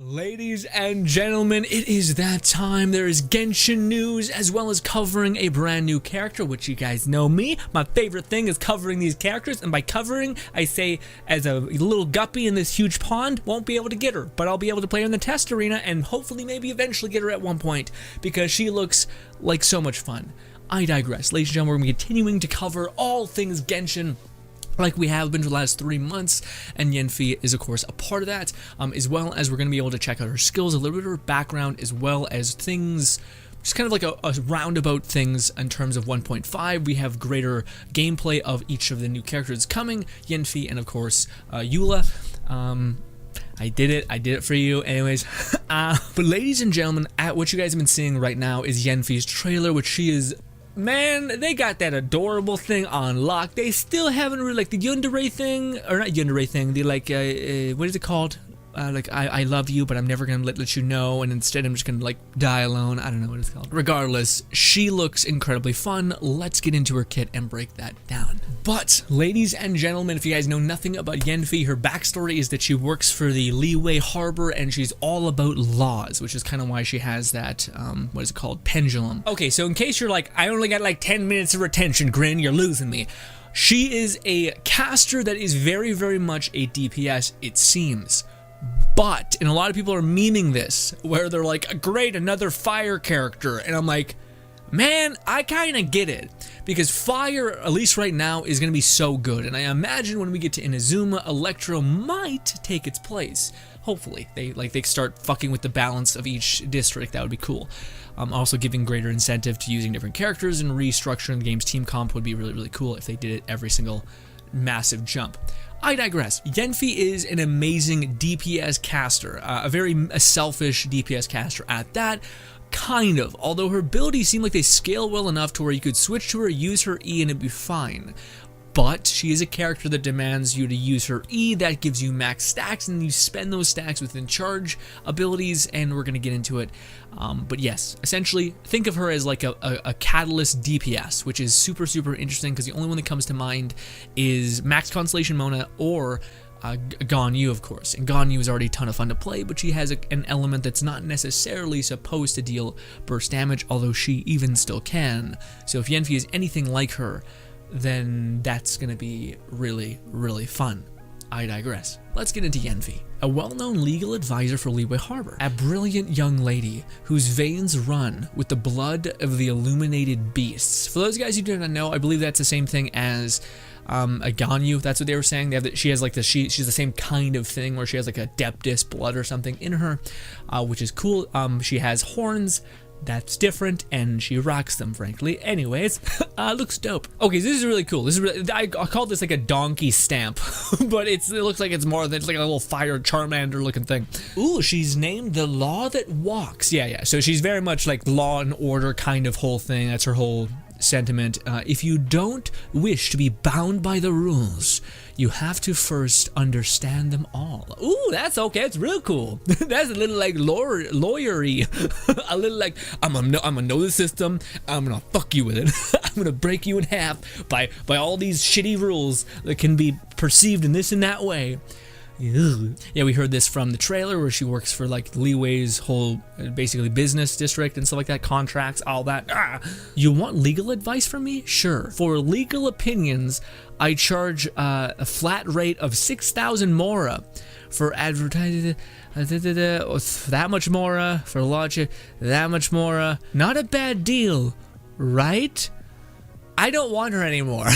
Ladies and gentlemen, it is that time. There is Genshin news as well as covering a brand new character, which you guys know me. My favorite thing is covering these characters, and by covering, I say as a little guppy in this huge pond, won't be able to get her, but I'll be able to play her in the test arena and hopefully maybe eventually get her at one point because she looks like so much fun. I digress. Ladies and gentlemen, we're going to be continuing to cover all things Genshin like we have been for the last 3 months, and Yanfei is of course a part of that, as well as we're going to be able to check out her skills, a little bit of her background, as well as things, just kind of like a roundabout things in terms of 1.5. We have greater gameplay of each of the new characters coming, Yanfei and of course Eula. I did it for you anyways. But ladies and gentlemen, what you guys have been seeing right now is Yanfei's trailer, which she is... Man, they got that adorable thing on lock. They still haven't really, like, the yandere thing, or not yandere thing, the, like, what is it called? Like, I love you, but I'm never gonna let you know, and instead I'm just gonna, like, die alone. I don't know what it's called. Regardless, she looks incredibly fun. Let's get into her kit and break that down. But, ladies and gentlemen, if you guys know nothing about Yanfei, her backstory is that she works for the Liyue Harbor, and she's all about laws, which is kind of why she has that, what is it called? Pendulum. Okay, so in case you're like, I only got like 10 minutes of retention, Grin, you're losing me. She is a caster that is very, very much a DPS, it seems. But, and a lot of people are memeing this, where they're like, great, another fire character, and I'm like, man, I kind of get it, because fire, at least right now, is going to be so good, and I imagine when we get to Inazuma, Electro might take its place. Hopefully, they start fucking with the balance of each district. That would be cool. Also giving greater incentive to using different characters and restructuring the game's team comp would be really, really cool if they did it every single massive jump. I digress. Yanfei is an amazing DPS caster, a very selfish DPS caster at that, kind of, although her abilities seem like they scale well enough to where you could switch to her, use her E, and it'd be fine. But she is a character that demands you to use her E, that gives you max stacks, and you spend those stacks within charge abilities, and we're going to get into it. But yes, essentially, think of her as like a catalyst DPS, which is super, super interesting, because the only one that comes to mind is Max Constellation Mona or Ganyu, of course. And Ganyu is already a ton of fun to play, but she has an element that's not necessarily supposed to deal burst damage, although she even still can. So if Yanfei is anything like her, then that's gonna be really, really fun. I digress. Let's get into Yanfei. A well-known legal advisor for Liyue Harbor, a brilliant young lady whose veins run with the blood of the illuminated beasts. For those guys who do not know, I believe that's the same thing as a Ganyu. That's what they were saying. They have she has like she's the same kind of thing where she has like a Adeptus blood or something in her, which is cool. She has horns. That's different, and she rocks them, frankly. Anyways, looks dope. Okay, so this is really cool. This is really, I call this like a donkey stamp, but it looks like it's more than, it's like a little fire Charmander looking thing. Ooh, she's named the Law That Walks. Yeah. So she's very much like law and order kind of whole thing. That's her whole sentiment. If you don't wish to be bound by the rules, you have to first understand them all. Ooh, that's okay. It's real cool. That's a little like lawyery. A little like, I'm gonna know the system. I'm gonna fuck you with it. I'm gonna break you in half by all these shitty rules that can be perceived in this and that way. Yeah, we heard this from the trailer where she works for like Liyue's whole basically business district and stuff like that, contracts, all that. You want legal advice from me? Sure. For legal opinions, I charge a flat rate of 6,000 mora. For advertising, that much mora. For logic, that much mora. Not a bad deal, right? I don't want her anymore.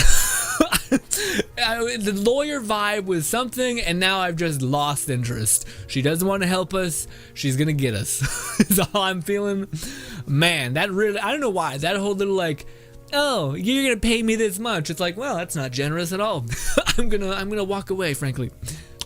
The lawyer vibe was something, and now I've just lost interest. She doesn't want to help us. She's gonna get us. Is all I'm feeling. Man, that really, I don't know why. That whole little like, oh, you're gonna pay me this much. It's like, well, that's not generous at all. I'm gonna walk away, frankly.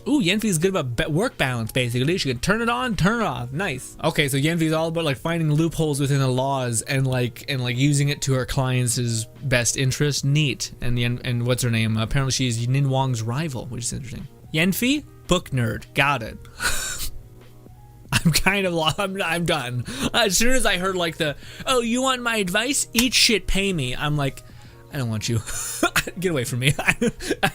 Ooh, Yanfei's good about work balance, basically. She can turn it on, turn it off. Nice. Okay, so Yanfei's all about like finding loopholes within the laws and like using it to her clients' best interest. Neat. And what's her name? Apparently she's Nin Wang's rival, which is interesting. Yanfei, book nerd. Got it. I'm kind of lost. I'm done. As soon as I heard like oh, you want my advice? Eat shit, pay me. I'm like, I don't want you. Get away from me. I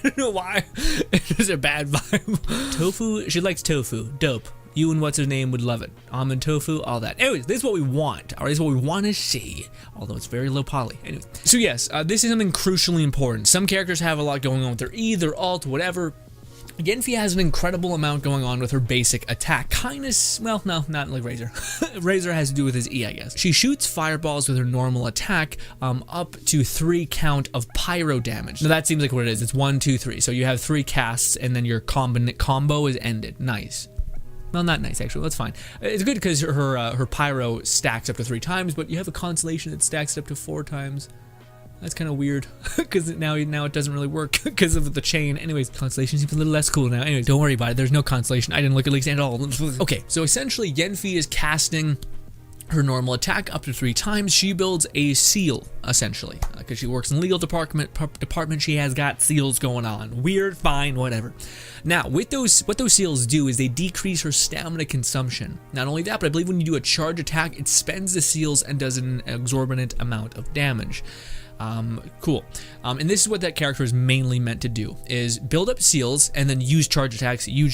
don't know why. It's just a bad vibe. Tofu. She likes tofu. Dope. You and what's her name would love it. Almond tofu, all that. Anyways, this is what we want. All right, this is what we want to see. Although it's very low poly. Anyways, so yes, this is something crucially important. Some characters have a lot going on with their E, their alt, whatever. Yanfei has an incredible amount going on with her basic attack. Well, no, not like Razor. Razor has to do with his E, I guess. She shoots fireballs with her normal attack up to 3 count of pyro damage. Now that seems like what it is. It's 1, 2, 3. So you have 3 casts and then your combo is ended. Nice. Well, not nice actually. That's fine. It's good because her pyro stacks up to 3 times, but you have a constellation that stacks up to 4 times. That's kind of weird because now it doesn't really work because of the chain. Anyways, constellation seems a little less cool now. Anyways, don't worry about it. There's no constellation. I didn't look at least at all. Okay, so essentially Yanfei is casting her normal attack up to 3 times. She builds a seal essentially because she works in the legal department. She has got seals going on. Weird, fine, whatever. Now, what those seals do is they decrease her stamina consumption. Not only that, but I believe when you do a charge attack, it spends the seals and does an exorbitant amount of damage. Cool. And this is what that character is mainly meant to do, is build up seals and then use charge attacks, you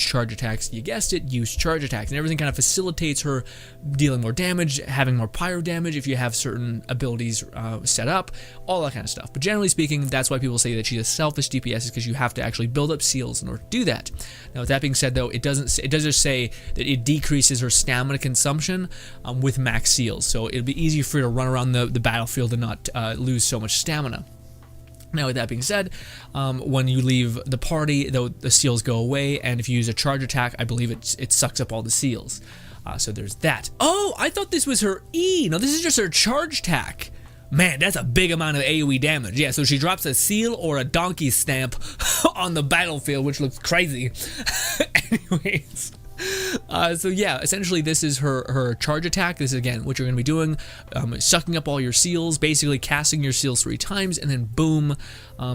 guessed it, use charge attacks, and everything kind of facilitates her dealing more damage, having more pyro damage if you have certain abilities set up, all that kind of stuff. But generally speaking, that's why people say that she's a selfish DPS, is because you have to actually build up seals in order to do that. Now, with that being said, though, it does just say that it decreases her stamina consumption with max seals, so it'll be easier for her to run around the battlefield and not lose so much stamina. Now, with that being said, when you leave the party, the seals go away, and if you use a charge attack, I believe it sucks up all the seals. So there's that. Oh, I thought this was her E. No, this is just her charge attack. Man, that's a big amount of AoE damage. Yeah, so she drops a seal or a donkey stamp on the battlefield, which looks crazy. Anyways. So yeah, essentially this is her charge attack. This is again what you're going to be doing, sucking up all your seals, basically casting your seals 3 times, and then boom,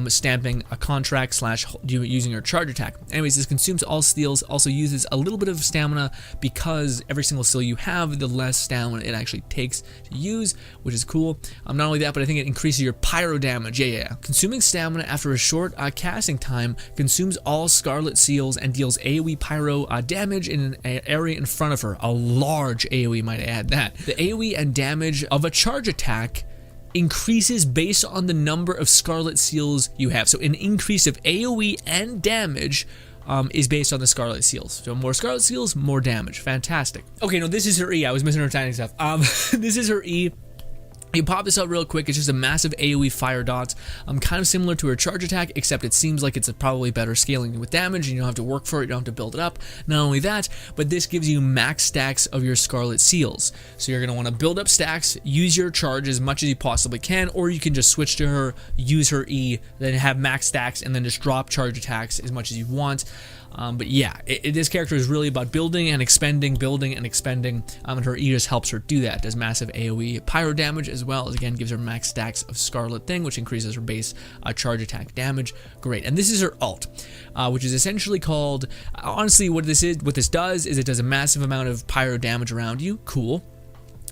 stamping a contract / using your charge attack. Anyways, this consumes all seals, also uses a little bit of stamina because every single seal you have, the less stamina it actually takes to use, which is cool. Not only that, but I think it increases your pyro damage. Yeah. Consuming stamina after a short casting time consumes all scarlet seals and deals AoE pyro damage in an area in front of her. A large AoE, might I add that. The AoE and damage of a charge attack increases based on the number of scarlet seals you have. So an increase of AoE and damage is based on the scarlet seals. So more scarlet seals, more damage. Fantastic. Okay, no, this is her E. I was misunderstanding stuff. This is her E. You pop this out real quick. It's just a massive AoE fire dots. Kind of similar to her charge attack, except it seems like it's probably better scaling with damage, and you don't have to work for it, you don't have to build it up. Not only that, but this gives you max stacks of your scarlet seals. So you're going to want to build up stacks, use your charge as much as you possibly can, or you can just switch to her, use her E, then have max stacks, and then just drop charge attacks as much as you want. But yeah, this character is really about building and expending, and her E just helps her do that. Does massive AoE pyro damage, as well as, again, gives her max stacks of scarlet thing, which increases her base charge attack damage. Great. And this is her alt, which is essentially called, honestly, what this does is it does a massive amount of pyro damage around you. Cool.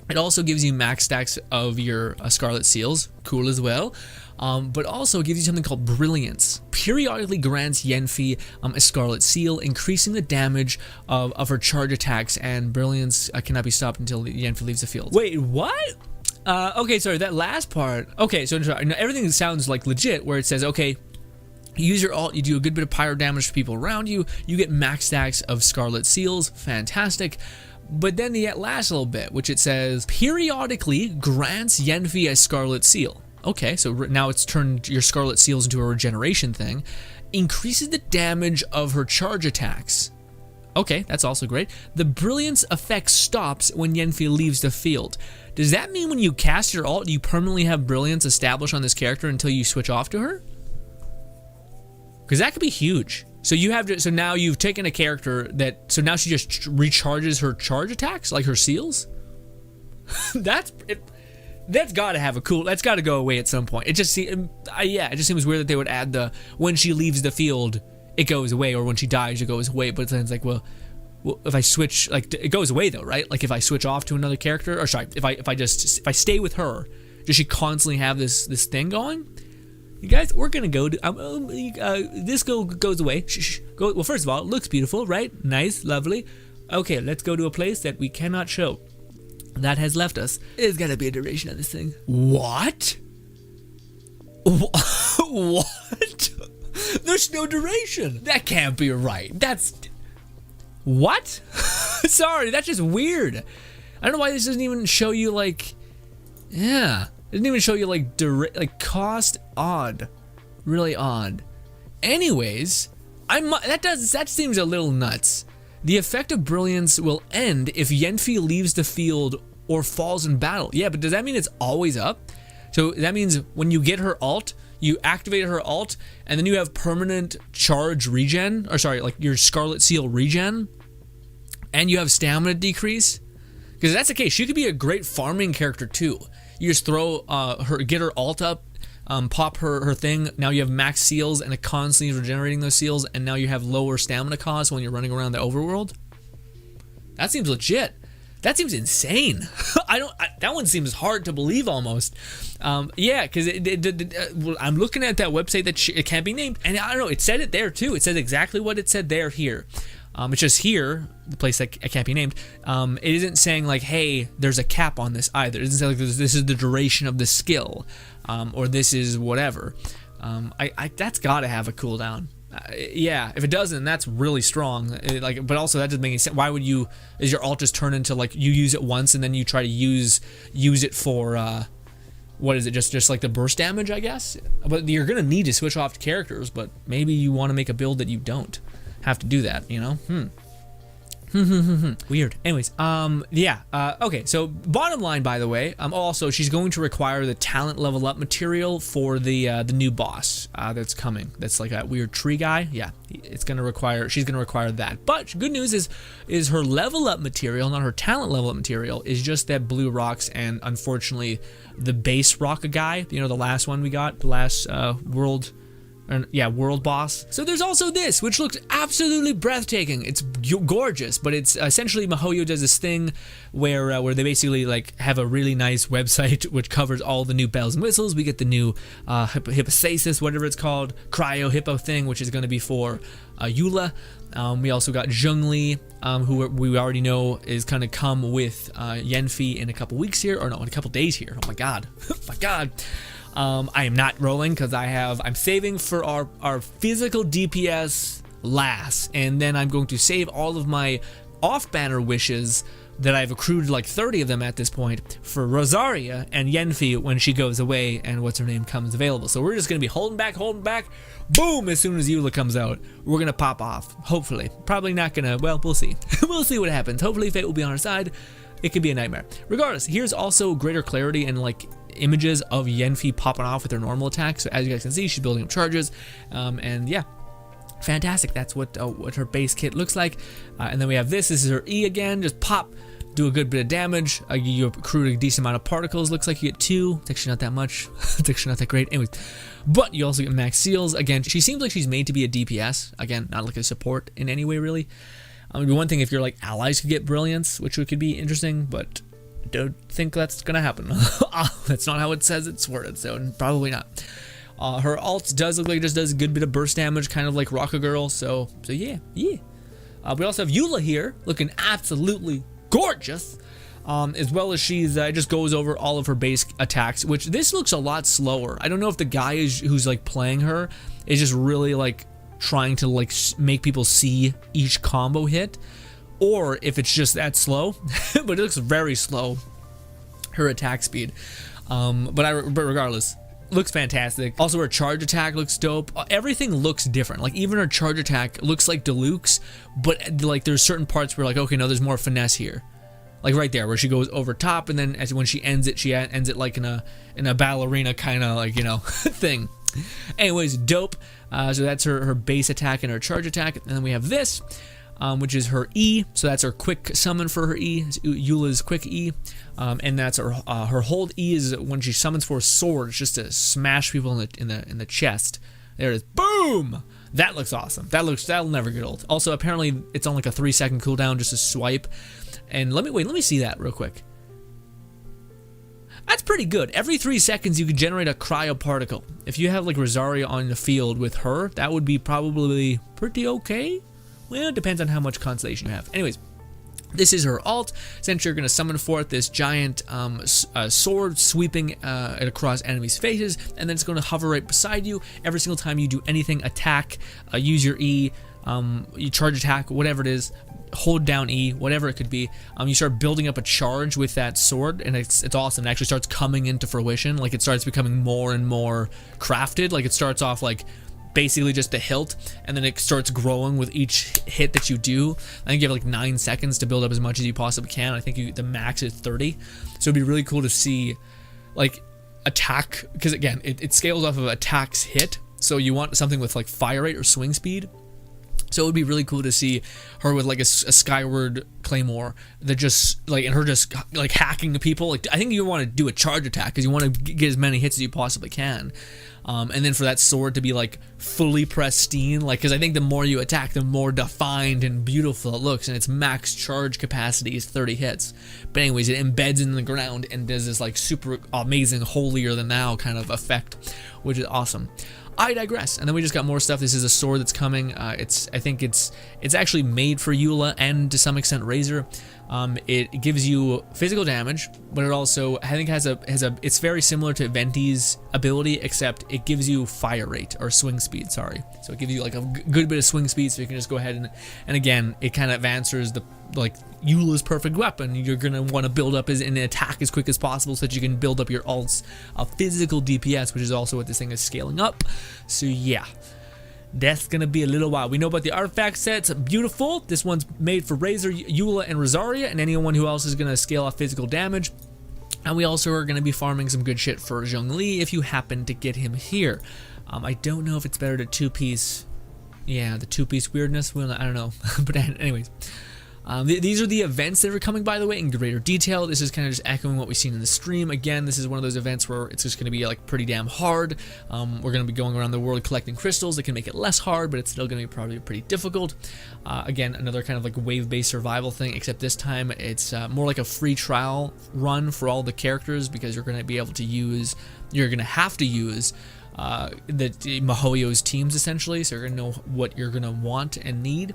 It also gives you max stacks of your scarlet seals. Cool as well. But also gives you something called Brilliance. Periodically grants Yanfei a scarlet seal, increasing the damage of her charge attacks, and Brilliance cannot be stopped until Yanfei leaves the field. Wait, what? Okay, sorry, that last part. Okay, so everything sounds like legit, where it says, okay, you use your alt, you do a good bit of pyro damage to people around you, you get max stacks of scarlet seals. Fantastic. But then the last little bit, which it says, periodically grants Yanfei a scarlet seal. Okay, so now it's turned your scarlet seals into a regeneration thing. Increases the damage of her charge attacks. Okay, that's also great. The Brilliance effect stops when Yanfei leaves the field. Does that mean when you cast your alt, you permanently have Brilliance established on this character until you switch off to her? Because that could be huge. So you have to, so now you've taken a character that, so now she just recharges her charge attacks, like her seals? That's got to have a cool, that's got to go away at some point. It just seems, yeah, it just seems weird that they would add the, when she leaves the field, it goes away, or when she dies, it goes away. But then it's like, well, if I switch, like, it goes away though, right? Like if I switch off to another character, or sorry, if I stay with her, does she constantly have this thing going? You guys, we're gonna go to, this goes away. Go, well, first of all, it looks beautiful, right? Nice, lovely. Okay, let's go to a place that we cannot show. That has left us. There's gotta be a duration on this thing. What? What? There's no duration. That can't be right. That's... What? Sorry, that's just weird. I don't know why this doesn't even show you like... Yeah. It doesn't even show you like cost odd. Really odd. Anyways, that seems a little nuts. The effect of brilliance will end if Yanfei leaves the field or falls in battle. Yeah, but does that mean it's always up? So that means when you get her ult, you activate her ult, and then you have permanent charge regen, or sorry, like your Scarlet Seal regen, and you have stamina decrease. Because if that's the case, she could be a great farming character too. You just throw get her ult up, pop her thing. Now you have max seals, and it constantly is regenerating those seals, and now you have lower stamina costs when you're running around the overworld. That seems legit. That seems insane. That one seems hard to believe almost. Yeah, because I'm looking at that website that it can't be named, and I don't know. It said it there too. It says exactly what it said there here. It's just here, the place that it can't be named. It isn't saying like, hey, there's a cap on this either. It doesn't say like this is the duration of the skill, or this is whatever. That's got to have a cooldown. Yeah, if it doesn't, that's really strong. But also that doesn't make any sense. Why would you? Is your ult just turn into like you use it once and then you try to use it for what is it? Just like the burst damage, I guess. But you're gonna need to switch off characters. But maybe you want to make a build that you don't have to do that. You know? Weird. Anyways, yeah. Okay, so bottom line, by the way, also she's going to require the talent level up material for the new boss that's coming. That's like that weird tree guy. Yeah, she's gonna require that. But good news is her level up material, not her talent level up material, is just that blue rocks and unfortunately the base rock guy. You know, the last one we got, the last world boss. So there's also this, which looks absolutely breathtaking. It's gorgeous, but it's essentially MiHoYo does this thing where they basically like have a really nice website which covers all the new bells and whistles. We get the new hippostasis, whatever it's called, cryo hippo thing, which is going to be for Eula. We also got Zhongli, who we already know is going to come with Yanfei in a couple weeks here, or no, in a couple days here. Oh my god, my god. I am not rolling because I'm saving for our physical DPS last, and then I'm going to save all of my off-banner wishes that I've accrued like 30 of them at this point for Rosaria and Yanfei when she goes away and what's her name comes available. So we're just going to be holding back. Boom, as soon as Eula comes out, we're going to pop off. Hopefully. Probably not going to, well, we'll see. We'll see what happens. Hopefully fate will be on our side. It could be a nightmare. Regardless, here's also greater clarity and like images of Yanfei popping off with her normal attack. So as you guys can see, she's building up charges, and yeah, fantastic. That's what her base kit looks like. And then we have this is her E again, just pop, do a good bit of damage. You accrue a decent amount of particles. Looks like you get 2. It's actually not that much. It's actually not that great. Anyways, but you also get max seals. Again, she seems like she's made to be a DPS. Again, not like a support in any way really. It'd be one thing if your like allies could get brilliance, which could be interesting, but I don't think that's gonna happen. That's not how it says it's worded, so probably not. Her ult does look like it just does a good bit of burst damage, kind of like Rocket Girl. So yeah. We also have Eula here, looking absolutely gorgeous. As well as she's just goes over all of her base attacks, which this looks a lot slower. I don't know if the guy who's like playing her is just really like trying to like make people see each combo hit, or if it's just that slow. But it looks very slow, her attack speed. But regardless, looks fantastic. Also her charge attack looks dope. Everything looks different. Like even her charge attack looks like Diluc's, but like there's certain parts where like, okay, no, there's more finesse here. Like right there where she goes over top, and then when she ends it like in a ballerina kind of like, you know, thing. Anyways, dope. So that's her base attack and her charge attack. And then we have this, which is her E. So that's her quick summon for her E. It's Eula's quick E. And that's her hold E is when she summons for a sword, it's just to smash people in the chest. There it is. Boom! That looks awesome. That'll never get old. Also, apparently it's on like a 3-second cooldown, just a swipe. And let me see that real quick. That's pretty good. Every 3 seconds you can generate a cryo particle. If you have like Rosaria on the field with her, that would be probably pretty okay. Well, it depends on how much constellation you have. Anyways, This is her ult. Essentially, you're going to summon forth this giant sword sweeping it across enemies' faces, and then it's going to hover right beside you. Every single time you do anything, attack, use your E, you charge attack, whatever it is, hold down E, whatever it could be. You start building up a charge with that sword, and it's awesome. It actually starts coming into fruition. Like, it starts becoming more and more crafted. Like, it starts off like basically just the hilt, and then it starts growing with each hit that you do. I think you have like 9 seconds to build up as much as you possibly can. I think the max is 30. So it'd be really cool to see like attack, because again, it scales off of attacks hit. So you want something with like fire rate or swing speed. So it would be really cool to see her with like a skyward claymore that just like, and her just like hacking the people. Like, I think you want to do a charge attack because you want to get as many hits as you possibly can. And then for that sword to be like fully pristine, like, because I think the more you attack, the more defined and beautiful it looks, and its max charge capacity is 30 hits. But anyways, it embeds in the ground and does this like super amazing holier than thou kind of effect, which is awesome. I digress. And then we just got more stuff. This is a sword that's coming. I think it's actually made for Eula and to some extent Razor. It gives you physical damage, but it also, I think, it's very similar to Venti's ability, except it gives you fire rate or swing speed. Sorry, so it gives you like a good bit of swing speed, so you can just go ahead and again, it kind of answers the like Eula's perfect weapon. You're gonna want to build up an attack as quick as possible so that you can build up your ult's physical DPS, which is also what this thing is scaling up. So yeah. That's gonna be a little while. We know about the artifact sets. Beautiful. This one's made for Razor, Eula, and Rosaria, and anyone who else is gonna scale off physical damage. And we also are gonna be farming some good shit for Zhongli if you happen to get him here. I don't know if it's better to two-piece. Yeah, the two-piece weirdness. Well, I don't know. But anyways. These are the events that are coming, by the way, in greater detail. This is kind of just echoing what we've seen in the stream. Again, this is one of those events where it's just going to be like pretty damn hard. We're going to be going around the world collecting crystals that can make it less hard, but it's still going to be probably pretty difficult. Again, another kind of like wave-based survival thing, except this time it's more like a free trial run for all the characters, because you're going to be able to use, you're going to have to use the MiHoYo's teams essentially, so you're going to know what you're going to want and need.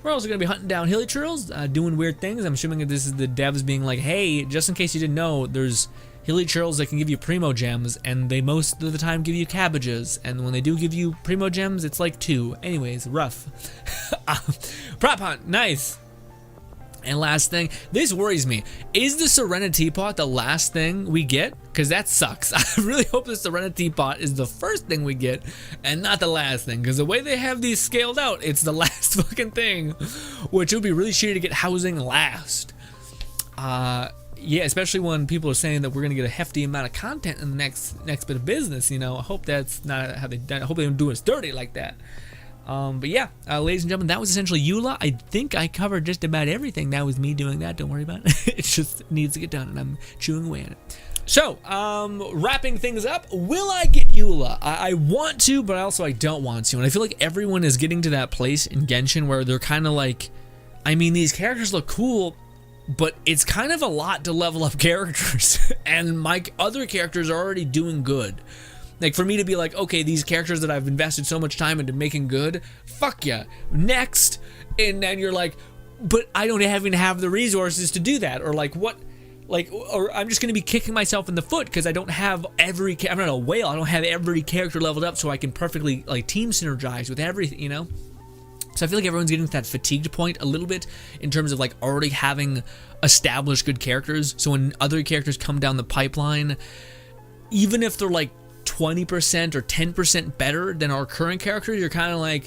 We're also going to be hunting down hilly trills, doing weird things. I'm assuming that this is the devs being like, hey, just in case you didn't know, there's hilly trills that can give you primo gems, and they most of the time give you cabbages, and when they do give you primo gems, it's like 2. Anyways, rough. Prop hunt, nice. And last thing, this worries me. Is the Serenity Pot the last thing we get? Because that sucks. I really hope the Serenity Pot is the first thing we get and not the last thing. Because the way they have these scaled out, it's the last fucking thing. Which would be really shitty to get housing last. Yeah, especially when people are saying that we're going to get a hefty amount of content in the next bit of business. You know, I hope that's not how they done. I hope they don't do us dirty like that. But yeah, ladies and gentlemen, that was essentially Eula. I think I covered just about everything. That was me doing that. Don't worry about it. It just needs to get done, and I'm chewing away at it. So, wrapping things up, will I get Eula? I want to, but also I don't want to. And I feel like everyone is getting to that place in Genshin where they're kind of like, I mean, these characters look cool, but it's kind of a lot to level up characters. And my other characters are already doing good. Like, for me to be like, okay, these characters that I've invested so much time into making good, fuck yeah, next. And then you're like, but I don't even have the resources to do that. Or like, what? Like, or I'm just going to be kicking myself in the foot because I don't have every, I'm not a whale, I don't have every character leveled up so I can perfectly, like, team synergize with everything, you know? So I feel like everyone's getting to that fatigued point a little bit in terms of, like, already having established good characters. So when other characters come down the pipeline, even if they're, like, 20% or 10% better than our current characters, you're kind of like,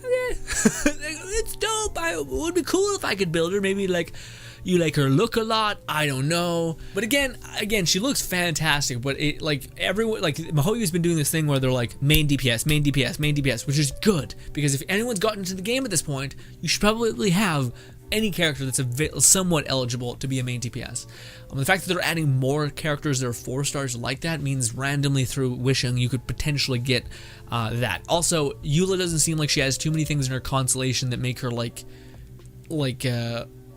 eh, it's dope. It would be cool if I could build her. Maybe like you like her look a lot. I don't know. But again, she looks fantastic. But it like everyone, like MiHoYo's been doing this thing where they're like main DPS, main DPS, main DPS, which is good because if anyone's gotten into the game at this point, you should probably have any character that's somewhat eligible to be a main DPS. The fact that they're adding more characters that are 4 stars like that means randomly through wishing you could potentially get that. Also, Eula doesn't seem like she has too many things in her constellation that make her like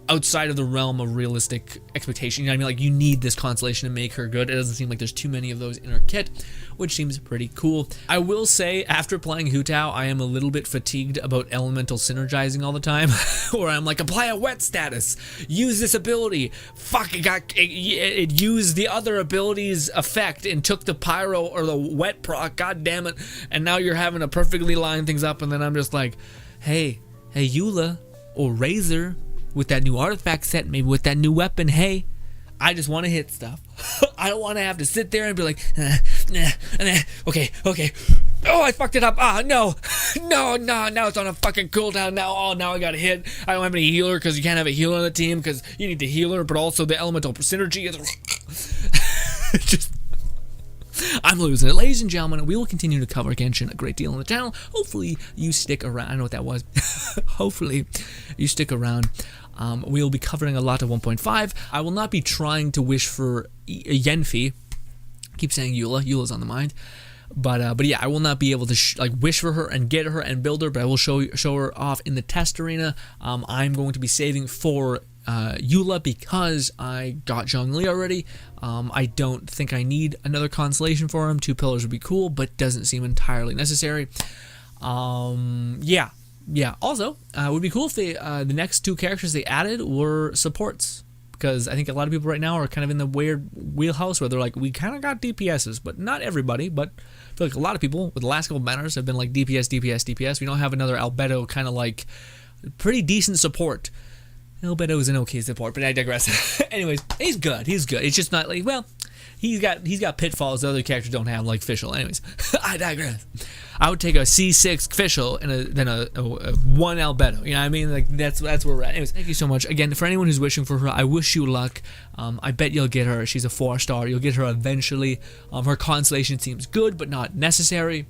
outside of the realm of realistic expectation. You know what I mean? Like, you need this constellation to make her good. It doesn't seem like there's too many of those in her kit, which seems pretty cool. I will say, after playing Hu Tao, I am a little bit fatigued about elemental synergizing all the time, where I'm like, apply a wet status, use this ability, fuck, it used the other ability's effect and took the pyro or the wet proc, god damn it, and now you're having to perfectly line things up, and then I'm just like, hey Eula or Razor, with that new artifact set, maybe with that new weapon, hey, I just want to hit stuff. I don't want to have to sit there and be like, okay, oh, I fucked it up, no, now it's on a fucking cooldown, now I gotta hit, I don't have any healer, because you can't have a healer on the team, because you need the healer, but also the elemental synergy is just, I'm losing it. Ladies and gentlemen, we will continue to cover Genshin a great deal on the channel. Hopefully you stick around. I know what that was. Hopefully you stick around. We will be covering a lot of 1.5. I will not be trying to wish for Yanfei. I keep saying Eula's on the mind. But yeah, I will not be able to like wish for her and get her and build her, but I will show her off in the test arena. I'm going to be saving for Eula because I got Zhongli already. I don't think I need another constellation for him. 2 pillars would be cool, but doesn't seem entirely necessary. Yeah. Also, it would be cool if they the next 2 characters they added were supports, because I think a lot of people right now are kind of in the weird wheelhouse where they're like, we kind of got DPSs, but not everybody. But I feel like a lot of people with the last couple banners have been like DPS. We don't have another Albedo kind of like pretty decent support. Albedo is an okay support, but I digress. Anyways, he's good. It's just not like, well, he's got pitfalls the other characters don't have, like Fischl. Anyways, I digress. I would take a C6 Fischl and then a 1 Albedo. You know what I mean? Like that's where we're at. Anyways, thank you so much again for anyone who's wishing for her. I wish you luck. I bet you'll get her. She's a 4-star. You'll get her eventually. Her constellation seems good, but not necessary,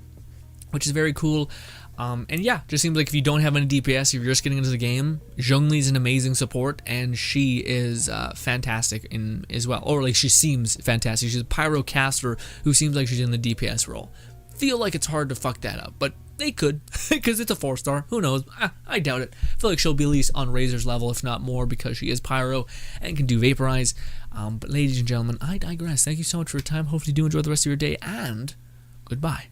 which is very cool. And yeah, just seems like if you don't have any DPS, if you're just getting into the game, Zhongli's an amazing support, and she is fantastic in as well. Or like she seems fantastic. She's a pyro caster who seems like she's in the DPS role. Feel like it's hard to fuck that up, but they could, because it's a 4-star. Who knows? I doubt it. I feel like she'll be at least on Razor's level, if not more, because she is pyro and can do vaporize. But ladies and gentlemen, I digress. Thank you so much for your time. Hopefully you do enjoy the rest of your day, and goodbye.